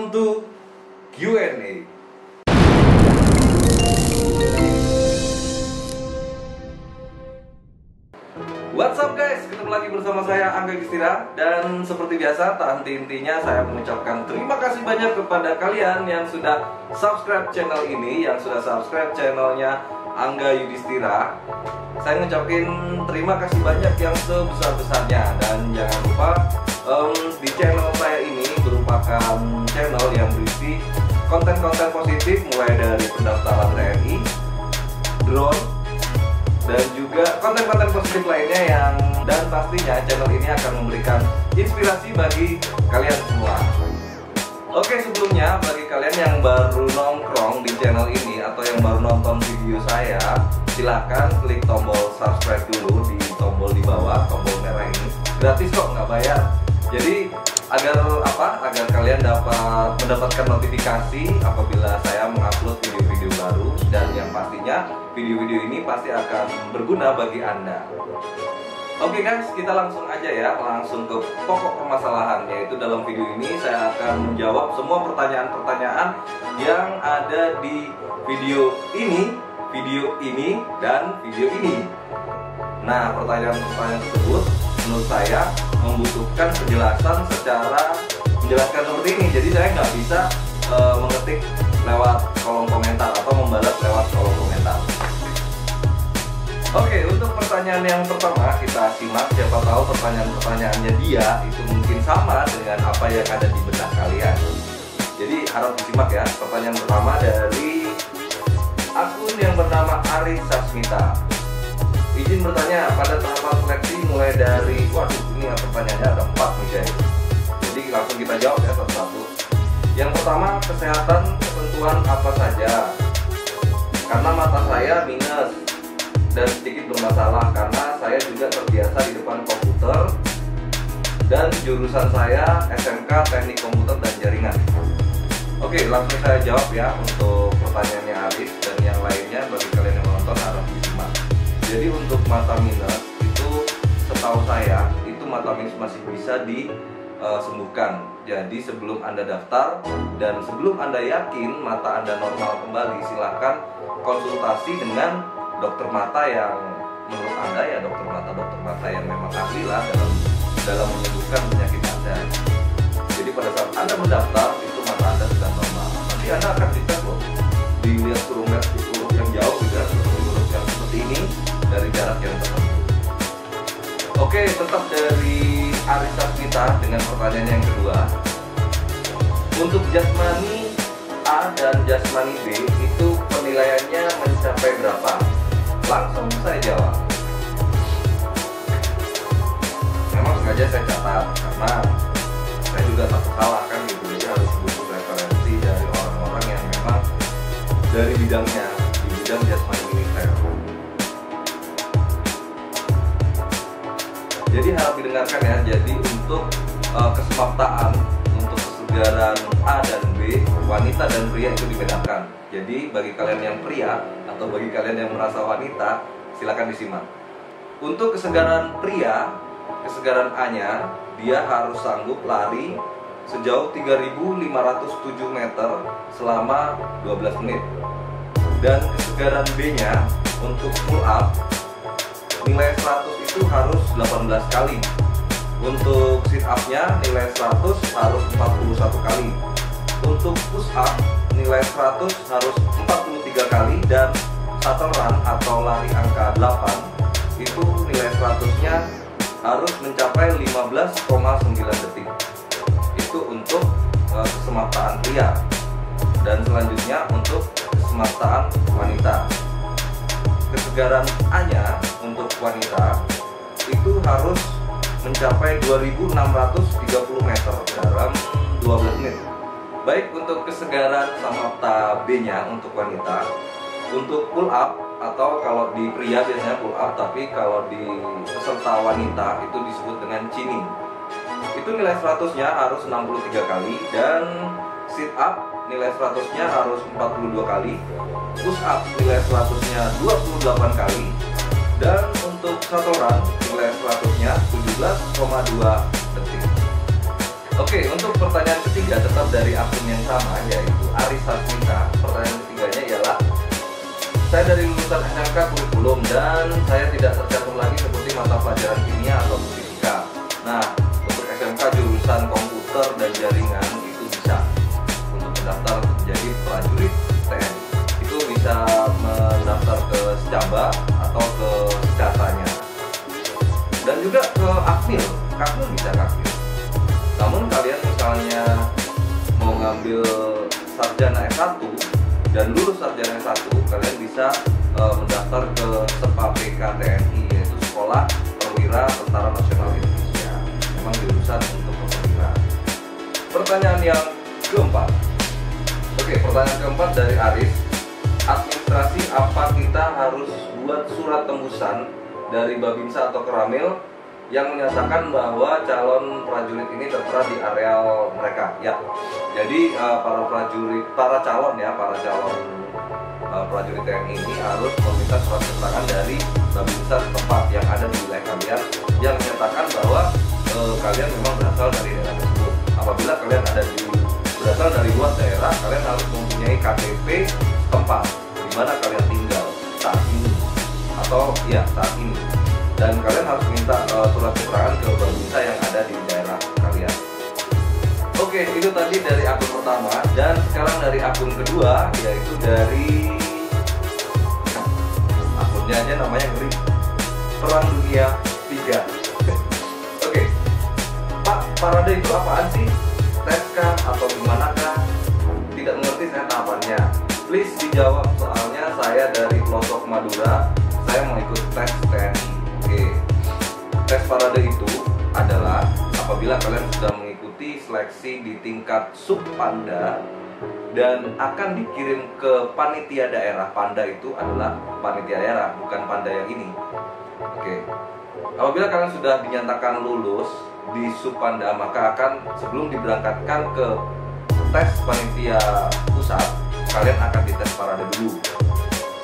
welcome to Q&A. What's up guys, ketemu lagi bersama saya Angga Yudhistira. Dan seperti biasa, tak henti-hentinya saya mengucapkan terima kasih banyak kepada kalian yang sudah subscribe channel ini, yang sudah subscribe channelnya Angga Yudhistira. Saya ngucapin terima kasih banyak yang sebesar-besarnya. Dan jangan lupa, di channel saya ini merupakan channel yang berisi konten-konten positif, mulai dari pendaftaran TNI, drone, dan juga konten-konten positif lainnya yang, dan pastinya channel ini akan memberikan inspirasi bagi kalian semua. Oke, sebelumnya bagi kalian yang baru nongkrong di channel ini atau yang baru nonton video saya, silahkan klik tombol subscribe dulu di tombol di bawah, tombol merah ini. Gratis kok, nggak bayar. Jadi agar kalian dapat mendapatkan notifikasi apabila saya mengupload video-video baru, dan yang pastinya video-video ini pasti akan berguna bagi Anda. Oke guys, kita langsung aja ya, langsung ke pokok permasalahan, yaitu dalam video ini saya akan menjawab semua pertanyaan-pertanyaan yang ada di video ini, dan video ini. Nah, pertanyaan-pertanyaan tersebut menurut saya membutuhkan penjelasan secara menjelaskan seperti ini. Jadi saya nggak bisa mengetik lewat kolom komentar atau membalas lewat kolom komentar. Oke, untuk pertanyaan yang pertama kita simak. Siapa tahu pertanyaan-pertanyaannya dia itu mungkin sama dengan apa yang ada di benak kalian. Jadi harap disimak ya. Pertanyaan pertama dari akun yang bernama Ari Sasmita. Izin bertanya, pada tahapan seleksi mulai dari, waduh ini pertanyaannya ada 4 nih guys. Jadi langsung kita jawab ya satu-satu. Yang pertama, kesehatan ketentuan apa saja? Karena mata saya minus dan sedikit bermasalah karena saya juga terbiasa di depan komputer, dan jurusan saya SMK Teknik Komputer dan Jaringan. Oke, langsung saya jawab ya untuk pertanyaannya Aris, dan yang lainnya bagi kalian yang menonton harap disimak. Jadi untuk mata minus itu setahu saya itu mata minus masih bisa disembuhkan. Jadi sebelum Anda daftar dan sebelum Anda yakin mata Anda normal kembali, silahkan konsultasi dengan dokter mata yang menurut Anda ya dokter mata yang memang ahli lah dalam menyembuhkan penyakit Anda. Jadi pada saat Anda mendaftar itu mata Anda sudah normal. Nanti Anda akan dicek loh, dilihat urung yang jauh juga, urung yang seperti ini dari jarak yang tertentu. Oke, tetap dari Arisa kita dengan pertanyaan yang kedua. Untuk jasmani A dan jasmani B itu penilaiannya mencapai berapa? Langsung saya jawab. Memang sengaja saya catat karena saya juga takut salah kan gitu. Jadi harus butuh referensi dari orang-orang yang memang dari bidangnya, di bidang jasmani militer. Jadi harap didengarkan ya. Jadi untuk kesemaptaan untuk kesegaran A dan B, wanita dan pria itu dibedakan. Jadi bagi kalian yang pria atau bagi kalian yang merasa wanita, silakan disimak. Untuk kesegaran pria, kesegaran A-nya dia harus sanggup lari sejauh 3.507 meter selama 12 menit. Dan kesegaran B-nya untuk pull up nilai 100 itu harus 18 kali. Untuk sit up-nya nilai 100 harus 41 kali. Untuk push up nilai 100 harus 43 kali, dan shuttle run atau lari angka 8 itu nilai 100-nya harus mencapai 15,9 detik. Itu untuk kesemaptaan pria. Dan selanjutnya untuk kesemaptaan wanita. Kesegaran A-nya untuk wanita itu harus mencapai 2.630 meter dalam 12 menit. Baik untuk kesegaran samapta B-nya untuk wanita, untuk pull up atau kalau di pria biasanya pull up, tapi kalau di peserta wanita itu disebut dengan chinning. Itu nilai 100-nya harus 63 kali, dan sit up nilai 100-nya harus 42 kali, push up nilai 100-nya 28 kali, dan untuk shuttle run nilai 100-nya 17,2 detik. Oke, untuk pertanyaan ketiga tetap dari akun yang sama, yaitu Aris Hasmita. Pertanyaan ketiganya ialah, saya dari lulusan SMK kurikulum dan saya tidak tercantum lagi seperti mata pelajaran kimia atau fisika. Nah, untuk SMK jurusan komputer dan jaringan itu bisa untuk mendaftar menjadi prajurit TNI. Itu bisa mendaftar ke Secaba atau ke Secatanya. Dan juga ke Akmil bisa Akmil. Namun kalian misalnya mau ngambil sarjana S1 dan lulus sarjana S1, kalian bisa mendaftar ke SEPA-PK TNI, yaitu Sekolah Perwira Tentara Nasional Indonesia. Memang jurusan untuk perwira. Pertanyaan yang keempat. Oke, pertanyaan keempat dari Aris. Administrasi apa kita harus buat surat tembusan dari Babinsa atau Keramil yang menyatakan bahwa calon prajurit ini tertera di areal mereka? Ya, jadi para calon prajurit TNI ini harus meminta surat keterangan dari Babinsa setempat yang ada di wilayah kalian yang menyatakan bahwa kalian memang berasal dari daerah tersebut. Apabila kalian berasal dari luar daerah, kalian harus mempunyai KTP tempat di mana kalian tinggal saat ini saat ini. Dan kalian harus minta surat keterangan ke Babinsa yang ada di daerah kalian. Oke, itu tadi dari akun pertama. Dan sekarang dari akun kedua, yaitu dari akunnya aja namanya ngeri, Perang Dunia 3. Oke, Pak, parade itu apaan sih? Tes kah atau gimana kah? Tidak mengerti saya tahapannya. Please dijawab, soalnya saya dari pelosok Madura, saya mau ikut tes TNI. Oke, tes parade itu adalah apabila kalian sudah mengikuti seleksi di tingkat Subpanda dan akan dikirim ke panitia daerah. Panda itu adalah panitia daerah, bukan Panda yang ini. Oke, apabila kalian sudah dinyatakan lulus di Subpanda, maka akan sebelum diberangkatkan ke tes panitia pusat, kalian akan dites parade dulu.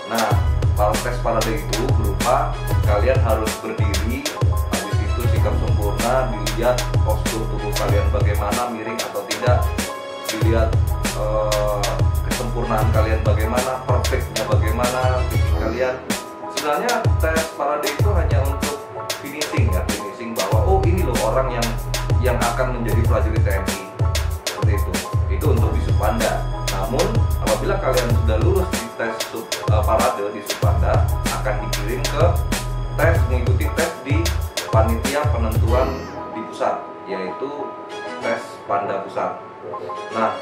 Nah, tes parade itu berupa kalian harus berdiri, habis itu sikap sempurna, dilihat postur tubuh kalian bagaimana, miring atau tidak, dilihat kesempurnaan kalian bagaimana, perfectnya bagaimana, fisik kalian. Sebenarnya tes parade itu hanya untuk finishing bahwa oh ini loh orang yang akan menjadi prajurit TNI, seperti itu. Itu untuk di Subpanda. Namun apabila kalian sudah lulus di tes parade di Subpanda, akan dikirim ke mengikuti tes di panitia penentuan di pusat, yaitu tes Panda Pusat. Nah,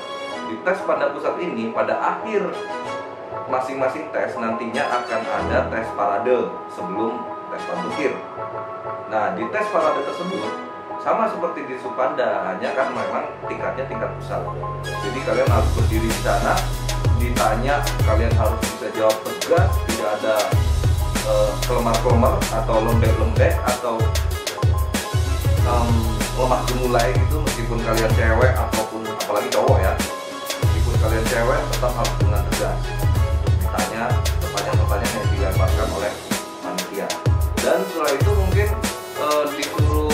di tes Panda Pusat ini pada akhir masing-masing tes nantinya akan ada tes parade sebelum tes Pandukir. Nah, di tes parade tersebut sama seperti di Subpanda, hanya kan memang tingkatnya tingkat pusat. Jadi kalian harus berdiri di sana, ditanya, kalian harus bisa jawab tegas, tidak ada kelemar-kelemar atau lembek-lembek atau lemah gemulai gitu. Meskipun kalian cewek ataupun apalagi cowok ya, meskipun kalian cewek tetap harus dengan tegas ditanya pertanyaan-pertanyaan yang dilemparkan oleh panitia. Dan setelah itu mungkin disuruh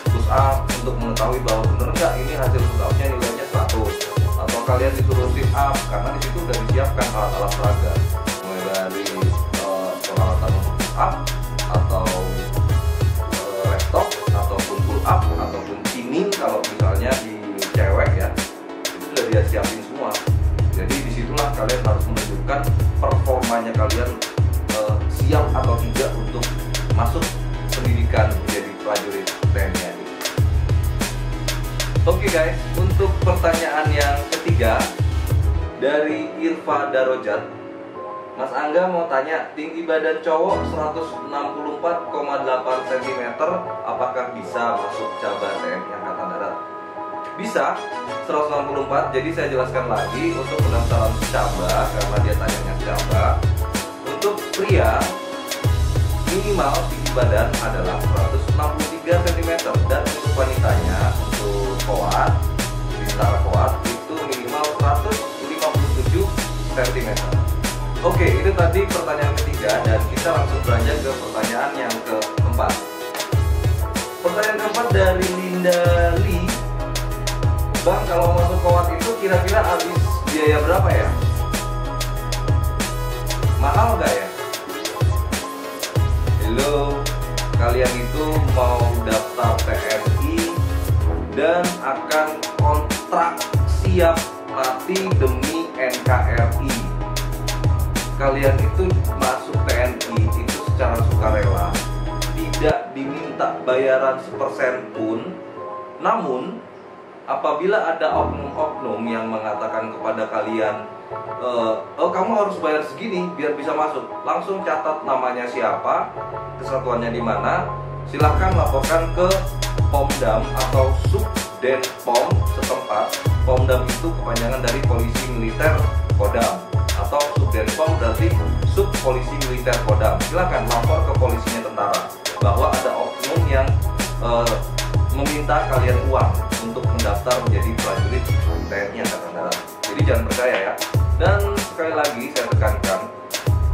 push up untuk mengetahui bahwa benar nggak ini hasil push upnya nilainya 100, atau kalian disuruh sit up karena di situ udah disiapkan alat-alat peraga, mulai dari peralatan untuk push up atau laptop ataupun pull up ataupun chinning kalau misalnya di cewek ya, itu sudah dia siapin semua. Jadi disitulah kalian harus menunjukkan performanya kalian siap atau tidak untuk masuk pendidikan menjadi prajurit TNI. Oke guys, untuk pertanyaan yang ketiga dari Irfa Darojat, Mas Angga mau tanya, tinggi badan cowok 164,8 cm, apakah bisa masuk cabang TNI Angkatan Darat? Bisa, 164. Jadi saya jelaskan lagi untuk pendaftaran cabang, karena dia tanyanya cabang. Untuk pria minimal tinggi badan adalah 163 cm, dan untuk wanitanya untuk koat, bintara koat itu minimal 157 cm. Oke, itu tadi pertanyaan ketiga, dan kita langsung beranjak ke pertanyaan yang keempat. Pertanyaan keempat dari Linda Lee. Bang, kalau masuk Kowat itu kira-kira habis biaya berapa ya? Mahal nggak ya? Halo, kalian itu mau daftar TNI dan akan kontrak siap mati demi NKRI. Kalian itu masuk TNI itu secara sukarela, tidak diminta bayaran sepersen pun. Namun apabila ada oknum-oknum yang mengatakan kepada kalian, oh kamu harus bayar segini biar bisa masuk, langsung catat namanya siapa, kesatuannya di mana, silahkan laporkan ke Pomdam atau Subdenpom setempat. Pomdam itu kepanjangan dari Polisi Militer Kodam, atau Subdenpom berarti Sub Polisi Militer Kodam. Silahkan lapor ke polisinya tentara bahwa ada oknum yang meminta kalian uang untuk mendaftar menjadi prajurit TNI Angkatan Darat. Jadi jangan percaya ya. Dan sekali lagi saya tekankan,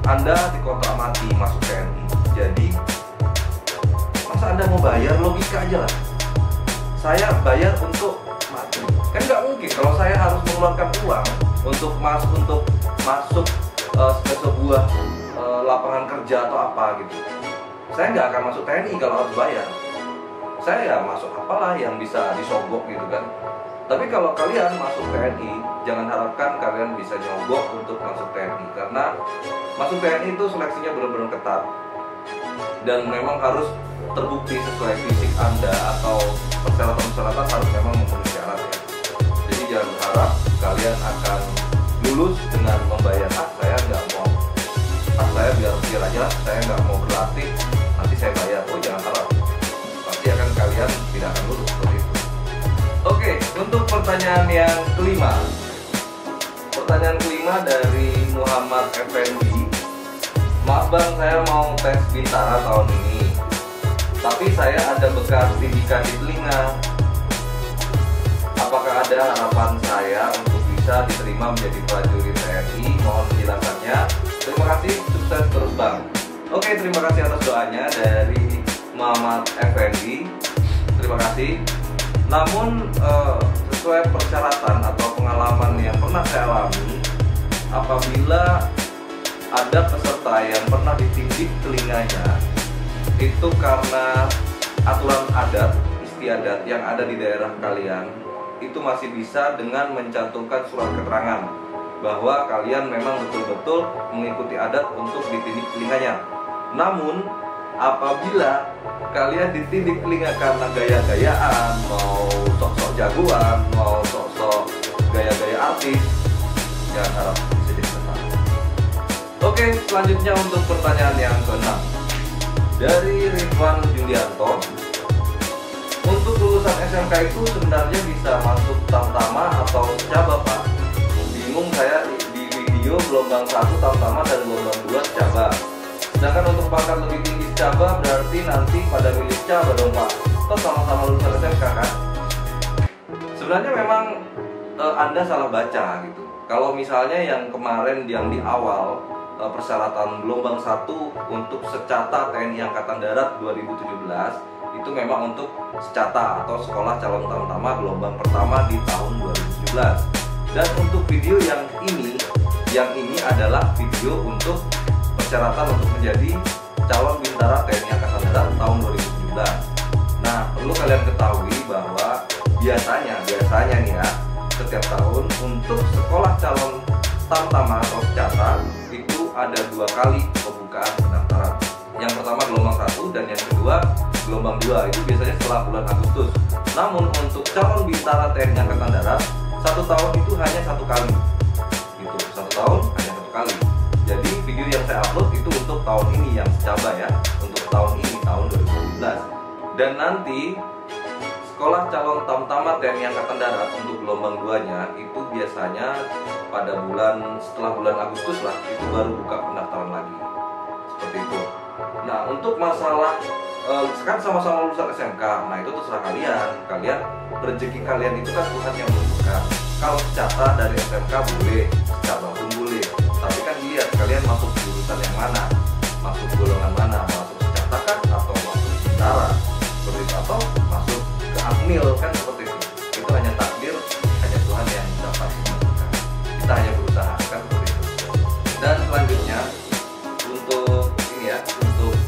Anda dikontrak mati masuk TNI. Jadi masa Anda mau bayar, logika aja lah. Saya bayar untuk mati. Kan nggak mungkin kalau saya harus mengeluarkan uang untuk masuk ke sebuah lapangan kerja atau apa gitu. Saya nggak akan masuk TNI kalau harus bayar. Saya ya masuk apalah yang bisa disogok gitu kan. Tapi kalau kalian masuk TNI, jangan harapkan kalian bisa nyogok untuk masuk TNI, karena masuk TNI itu seleksinya benar-benar ketat dan memang harus terbukti sesuai fisik Anda atau persyaratan-persyaratan harus memang memenuhi syarat ya. Jadi jangan berharap kalian akan lulus dengan membayar, saya nggak mau, saya biar aja lah, saya nggak mau berlatih, nanti saya bayar. Oh jangan harap, pasti akan kalian tidak akan lulus seperti itu. Oke, untuk pertanyaan yang kelima. Pertanyaan kelima dari Muhammad Effendi. Maaf bang, saya mau tes Bintara tahun ini, tapi saya ada bekas tindikan di telinga. Apakah ada harapan saya untuk bisa diterima menjadi prajurit TNI? Mohon penjelasannya. Terima kasih, sukses terus bang. Oke, terima kasih atas doanya dari Muhammad Effendi. Terima kasih. Namun sesuai persyaratan atau pengalaman yang pernah saya alami, apabila ada peserta yang pernah ditindik telinganya, itu karena aturan adat istiadat yang ada di daerah kalian, itu masih bisa dengan mencantumkan surat keterangan bahwa kalian memang betul-betul mengikuti adat untuk ditindik telinganya. Namun apabila kalian ditindik telinga karena gaya-gayaan, mau sok-sok jagoan, mau sok-sok gaya-gaya artis, jangan harap bisa jadi tentara. Oke, selanjutnya untuk pertanyaan yang ke-6 dari Ridwan Julianto. Untuk lulusan SMK itu sebenarnya bisa masuk Tamtama atau Secaba Pak? Bingung saya, di video gelombang 1 Tamtama dan gelombang 2 Secaba. Sedangkan untuk pangkat lebih tinggi Secaba berarti nanti pada milih Secaba dong Pak. Toh sama-sama lulusan SMK kan? Sebenarnya memang Anda salah baca gitu. Kalau misalnya yang kemarin yang di awal persyaratan gelombang 1 untuk Secata TNI Angkatan Darat 2017 itu memang untuk Secata atau Sekolah Calon Tamtama gelombang pertama di tahun 2017. Dan untuk video yang ini adalah video untuk persyaratan untuk menjadi calon bintara TNI Angkatan Darat tahun 2017. Nah, perlu kalian ketahui bahwa biasanya nih ya, setiap tahun untuk sekolah calon Tamtama atau Secata itu ada 2 kali pembukaan pendaftaran. Yang pertama gelombang 1 dan yang kedua gelombang 2, itu biasanya setelah bulan Agustus. Namun untuk calon bintara TNI Angkatan Darat 1 tahun itu hanya 1 kali gitu, 1 tahun hanya 1 kali. Jadi video yang saya upload itu untuk tahun ini yang Secaba ya, untuk tahun ini tahun 2017. Dan nanti sekolah calon Tamtama TNI Angkatan Darat untuk gelombang 2-nya itu biasanya pada setelah bulan Agustus lah, itu baru buka pendaftaran lagi. Seperti itu. Nah, untuk masalah kan sama-sama lulusan SMK, nah itu terserah kalian. Rezeki kalian itu kan Tuhan yang menentukan. Kalau Secata dari SMK boleh, Secaba pun boleh. Tapi kan lihat kalian masuk jurusan yang mana, masuk golongan mana, masuk Secata kan atau masuk Bintara, seperti itu, atau masuk ke Akmil kan, seperti itu. Itu hanya takdir Dan selanjutnya untuk ini ya, untuk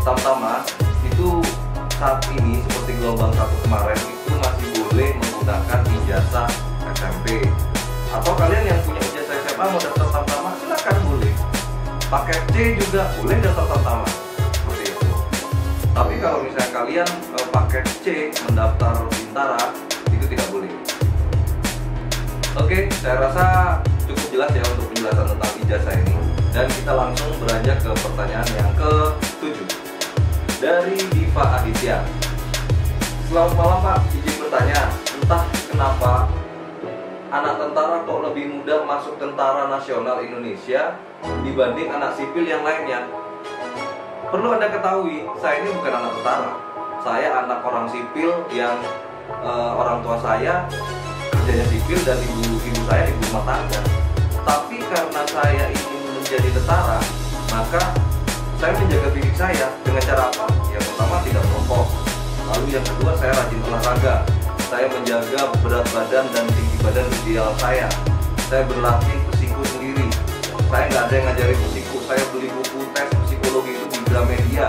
Tamtama itu saat ini seperti gelombang 1 kemarin itu masih boleh menggunakan ijazah SMP. Atau kalian yang punya ijazah SMA mau daftar Tamtama, silakan boleh. Paket C juga boleh daftar Tamtama, seperti itu. Tapi kalau misalnya kalian paket C mendaftar Bintara, itu tidak boleh. Oke, saya rasa cukup jelas ya untuk penjelasan tentang ijazah ini. Dan kita langsung beranjak ke pertanyaan yang ke-7 dari Diva Aditya. Selamat malam Pak, izin bertanya, entah kenapa anak tentara kok lebih mudah masuk Tentara Nasional Indonesia dibanding anak sipil yang lainnya. Perlu Anda ketahui, saya ini bukan anak tentara. Saya anak orang sipil yang orang tua saya kerjanya sipil dan ibu saya ibu rumah tangga. Tapi karena saya ingin menjadi tentara, maka saya menjaga fisik saya dengan cara apa? Yang pertama tidak merokok. Lalu yang kedua saya rajin olahraga. Saya menjaga berat badan dan tinggi badan ideal saya. Saya berlatih psiku sendiri. Saya nggak ada yang ngajarin psiku. Saya beli buku tes psikologi itu di Gramedia.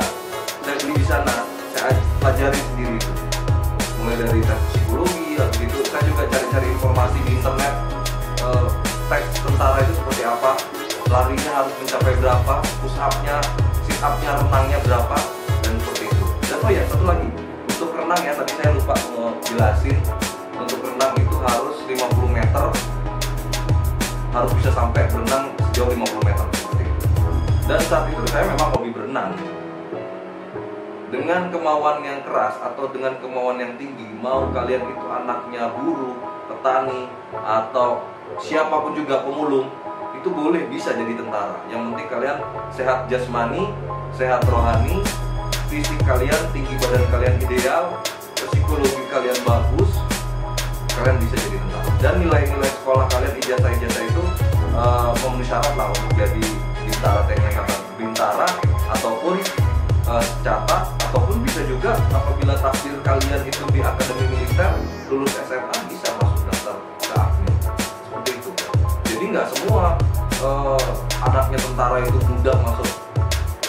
Saya beli di sana. Saya pelajari sendiri itu. Mulai dari tes psikologi, habis itu saya juga cari-cari informasi di internet. Tes tentara itu seperti apa? Larinya harus mencapai berapa? Push up-nya, sit up-nya, renangnya berapa? Dan seperti itu. Dan oh ya, satu lagi. Untuk renang ya, tadi saya lupa mau jelasin. Untuk renang itu harus 50 meter, harus bisa sampai berenang sejauh 50 meter seperti itu. Dan saat itu saya memang hobi berenang. Dengan kemauan yang keras atau dengan kemauan yang tinggi, mau kalian itu anaknya buruh, petani, atau siapapun juga pemulung, itu boleh bisa jadi tentara. Yang penting kalian sehat jasmani, sehat rohani, fisik kalian, tinggi badan kalian ideal, psikologi kalian bagus, kalian bisa jadi tentara. Dan nilai-nilai sekolah kalian, ijazah-ijazah itu memenuhi syarat lah untuk jadi Bintara TNI Angkatan Bintara, ataupun catat, ataupun bisa juga apabila takdir kalian itu di akademi militer, lulus SMA bisa masuk daftar ke AKMIL. Seperti itu. Jadi nggak semua anaknya tentara itu mudah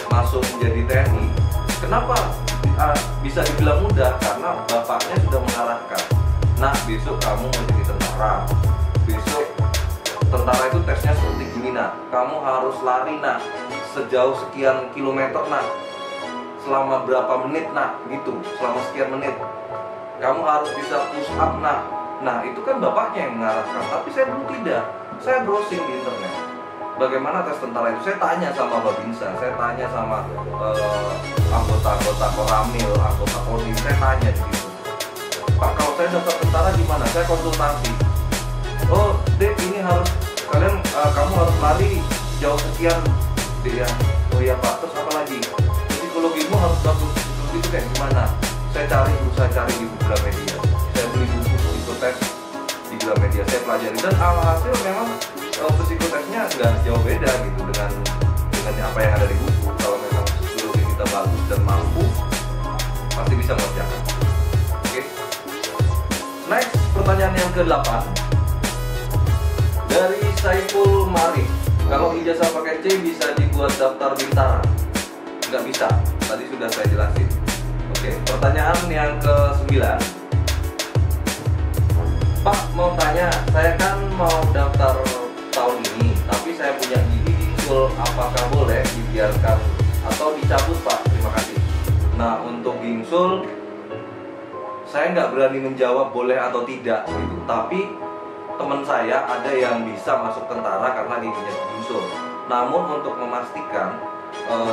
masuk menjadi TNI. Kenapa bisa dibilang mudah? Karena bapaknya sudah mengarahkan. Nah, besok kamu menjadi tentara. Besok tentara itu tesnya seperti gini, nak. Kamu harus lari, nak, sejauh sekian kilometer, nak. Selama berapa menit, nak, gitu. Selama sekian menit. Kamu harus bisa push up, nak. Nah, itu kan bapaknya yang mengarahkan. Tapi saya belum tidak. Saya browsing di internet. Bagaimana tes tentara itu? Saya tanya sama Babinsa, saya tanya sama anggota-anggota Koramil, anggota Kodim, saya tanya di situ. Pak, kalau saya daftar tentara gimana? Saya konsultasi. Oh, Dek, ini harus kamu harus lari jauh sekian, Dek ya. Oh iya Pak, terus apa lagi? Psikologimu harus bagus. Psikologi itu kayak gimana? Saya berusaha cari di Gramedia. Saya beli buku psikotes di Gramedia, saya pelajari, dan alhasil memang psikotesnya nggak jauh beda gitu dengan apa yang ada di buku. Kalau memang psikologi kita bagus dan mampu, pasti bisa mengerjakan. Oke. Next, pertanyaan yang ke-8 dari Saiful Mari. Kalau ijazah paket C bisa dibuat daftar Bintara? Nggak bisa, tadi sudah saya jelasin. Oke, pertanyaan yang ke-9. Pak, mau tanya, saya kan mau daftar tahun ini, tapi saya punya gigi gingsul, apakah boleh dibiarkan atau dicabut, Pak? Terima kasih. Nah, untuk gingsul, saya nggak berani menjawab boleh atau tidak gitu. Tapi teman saya ada yang bisa masuk tentara karena giginya gingsul. Namun untuk memastikan,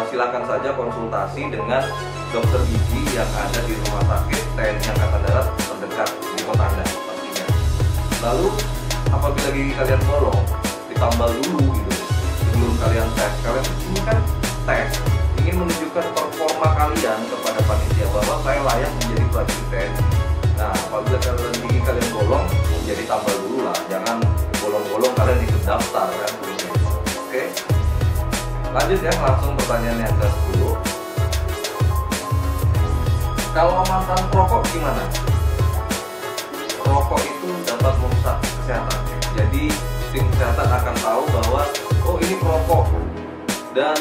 silakan saja konsultasi dengan dokter gigi yang ada di rumah sakit TNI Angkatan Darat terdekat di kota Anda pastinya. Lalu apabila gigi kalian bolong, ditambal dulu gitu sebelum kalian tes. Kalian ini kan tes ingin menunjukkan performa kalian kepada panitia bahwa saya layak menjadi prajurit TNI. Nah, apabila gigi kalian bolong, jadi tambal dulu lah, jangan bolong-bolong kalian ikut daftar kan. Oke, lanjut ya, langsung pertanyaan yang ke-10. Kalau mantan perokok gimana? Rokok itu dapat merusak kesehatan. Jadi tim kesehatan akan tahu bahwa oh dan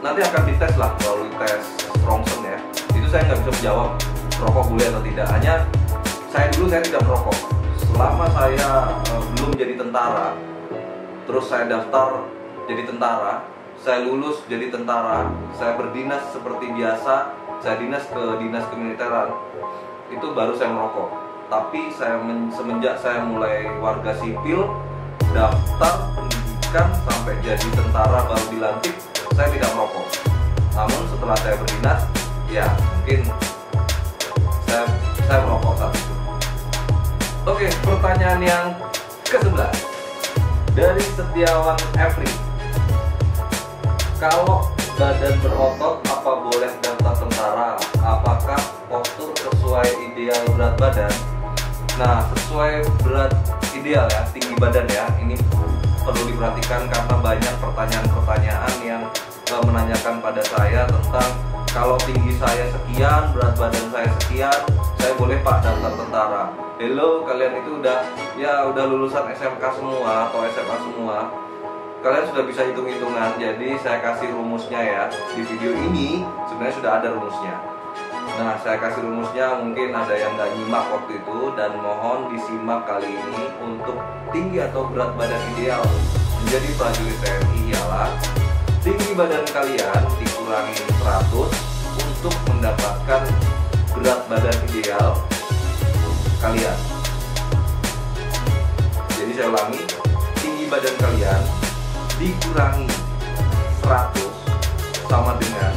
nanti akan dites lah melalui tes Strongsen ya. Itu saya nggak bisa menjawab merokok boleh atau tidak. Hanya saya tidak merokok. Selama saya belum jadi tentara, terus saya daftar jadi tentara, saya lulus jadi tentara, saya berdinas seperti biasa, saya dinas ke dinas kemiliteran, itu baru saya merokok. Tapi semenjak saya mulai warga sipil, daftar pendidikan sampai jadi tentara baru dilantik, saya tidak merokok. Namun setelah saya berdinas, ya mungkin saya merokok saat itu. Oke, pertanyaan yang ke-11 dari Setiawan Efri. Kalau badan berotot, apa boleh daftar tentara? Apakah postur sesuai ideal berat badan? Nah, sesuai berat ideal ya, tinggi badan ya, ini perlu diperhatikan karena banyak pertanyaan-pertanyaan yang menanyakan pada saya tentang kalau tinggi saya sekian, berat badan saya sekian, saya boleh Pak daftar tentara. Hello, kalian itu udah lulusan SMK semua atau SMA semua. Kalian sudah bisa hitung-hitungan, jadi saya kasih rumusnya ya. Di video ini sebenarnya sudah ada rumusnya. Nah, saya kasih rumusnya, mungkin ada yang nggak nyimak waktu itu, dan mohon disimak kali ini. Untuk tinggi atau berat badan ideal menjadi prajurit TNI ialah tinggi badan kalian dikurangi 100 untuk mendapatkan berat badan ideal kalian. Jadi saya ulangi, tinggi badan kalian dikurangi 100 sama dengan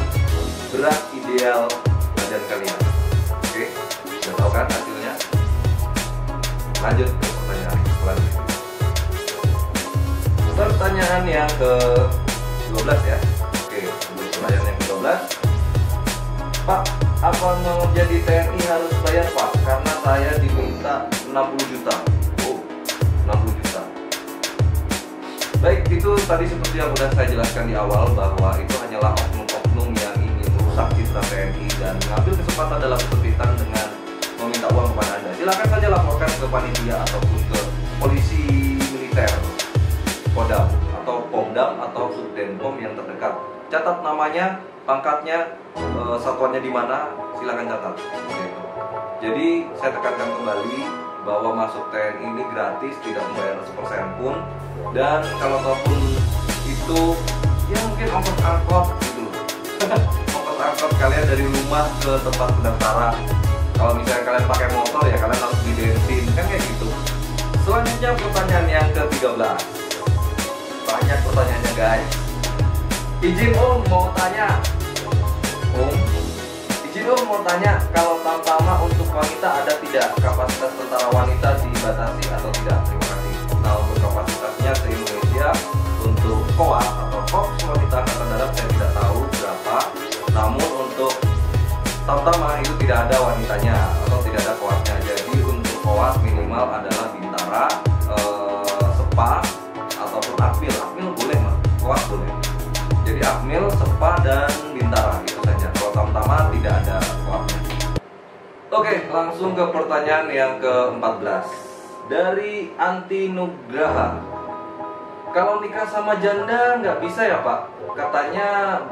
berat ideal badan kalian. Oke, sudah tahu kan hasilnya? Lanjut ke pertanyaan selanjutnya. Pertanyaan yang ke-12 ya. Oke, pertanyaan yang ke-12. Pak, apa mau jadi TNI harus bayar Pak? Karena saya diminta 60 juta. Oh, 60 juta. Baik, itu tadi seperti yang sudah saya jelaskan di awal, bahwa itu hanyalah oknum-oknum yang ingin merusak citra TNI dan mengambil kesempatan dalam kesempitan dengan meminta uang kepada Anda. Silakan saja laporkan ke panitia ataupun ke polisi militer, Kodam atau Pomdam atau Subdenpom yang terdekat. Catat namanya, pangkatnya, satuannya di mana, silakan catat. Gitu. Jadi saya tekankan kembali bahwa masuk TNI ini gratis, tidak membayar 1% pun. Dan kalau ataupun itu ya mungkin ongkos angkot gitu loh. Ongkos angkot kalian dari rumah ke tempat pendaftaran. Kalau misalnya kalian pakai motor ya kalian harus beli bensin, kan kayak gitu. Selanjutnya pertanyaan yang ke-13. Banyak pertanyaannya guys. Izin Om mau tanya. Izin Om mau tanya, kalau Tamtama untuk wanita ada tidak? Kapasitas tentara wanita dibatasi atau tidak? Terima kasih. Nah, untuk kapasitasnya se-Indonesia untuk KOA atau Korps Wanita Angkatan Darat saya tidak tahu berapa. Namun untuk Tamtama itu tidak ada wanitanya atau tidak ada KOA-nya. Jadi untuk KOA minimal adalah Bintara, Sepa ataupun Akmil. Akmil boleh mah, KOA boleh. Jadi Akmil, Sepa dan Bintara itu saja. Kalau Tamtama tidak ada KOA-nya. Oke, langsung ke pertanyaan yang ke-14 dari Anti Nugraha. Kalau nikah sama janda nggak bisa ya Pak? Katanya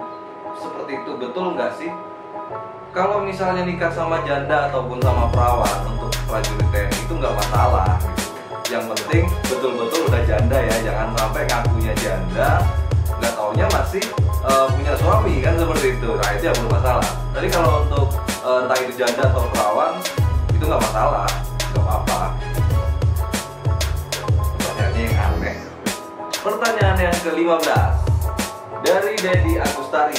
seperti itu, betul nggak sih? Kalau misalnya nikah sama janda ataupun sama perawan untuk prajurit TNI itu nggak masalah. Yang penting betul-betul udah janda ya, jangan sampai ngakunya janda, nggak taunya masih punya suami kan, seperti itu. Nah itu yang bermasalah. Tapi kalau untuk entah itu janda atau perawan itu nggak masalah, nggak apa-apa. Pertanyaannya yang aneh. Pertanyaan yang ke-15 dari Dedi Agustari.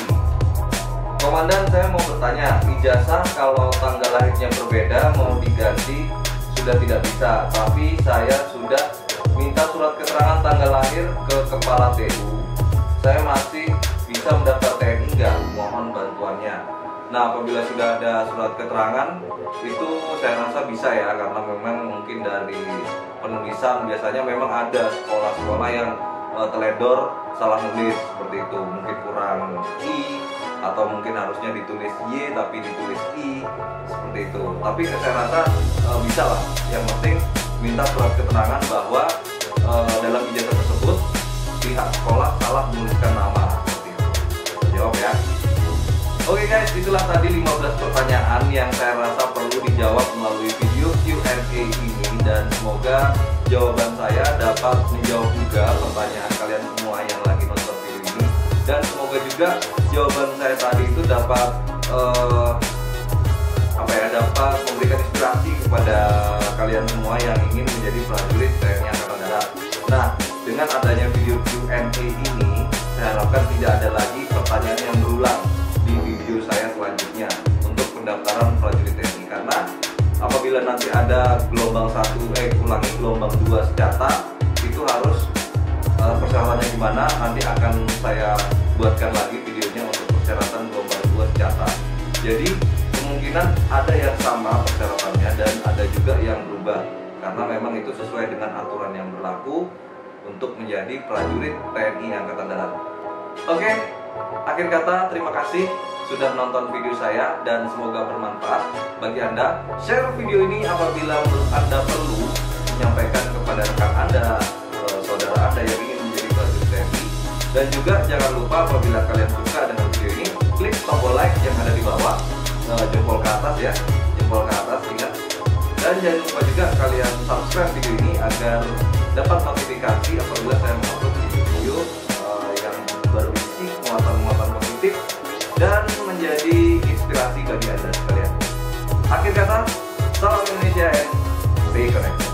Komandan, saya mau bertanya, ijazah kalau tanggal lahirnya berbeda mau diganti sudah tidak bisa, tapi saya sudah minta surat keterangan tanggal lahir ke kepala TU. Saya masih bisa mendaftar TNI nggak? Mohon bantuannya. Nah, apabila sudah ada surat keterangan itu saya rasa bisa ya, karena memang mungkin dari penulisan biasanya memang ada sekolah-sekolah yang teledor salah nulis seperti itu, mungkin kurang I atau mungkin harusnya ditulis Y tapi ditulis I seperti itu. Tapi saya rasa bisa lah. Yang penting minta surat keterangan bahwa dalam ijazah tersebut pihak sekolah salah menuliskan nama seperti jawab ya. Oke guys, itulah tadi 15 pertanyaan yang saya rasa perlu dijawab melalui video Q&A ini, dan semoga jawaban saya dapat menjawab juga pertanyaan kalian semua yang lagi nonton video ini, dan semoga juga jawaban saya tadi itu dapat dapat memberikan inspirasi kepada kalian semua yang ingin menjadi prajurit TNI Angkatan Darat. Nah, dengan adanya video Q&A ini, saya harapkan tidak ada lagi pertanyaan yang berulang di video saya selanjutnya untuk pendaftaran prajurit TNI, karena apabila nanti ada gelombang 1 gelombang 2 senjata, itu harus persyaratannya gimana, nanti akan saya buatkan lagi videonya untuk persyaratan gelombang 2 senjata. Jadi kemungkinan ada yang sama persyaratannya dan ada juga yang berubah, karena memang itu sesuai dengan aturan yang berlaku untuk menjadi prajurit TNI Angkatan Darat. Oke, akhir kata terima kasih sudah menonton video saya dan semoga bermanfaat bagi Anda. Share video ini apabila menurut Anda perlu menyampaikan kepada rekan Anda, saudara Anda yang ingin menjadi prajurit TNI. Dan juga jangan lupa apabila kalian suka dengan video ini, klik tombol like yang ada di bawah, jempol ke atas ya, jempol ke atas, ingat. Dan jangan lupa juga kalian subscribe video ini agar dapat notifikasi apabila saya mengupload video yang berisi muatan-muatan positif dan menjadi inspirasi bagi Anda sekalian. Akhir kata, salam Indonesia and stay connected.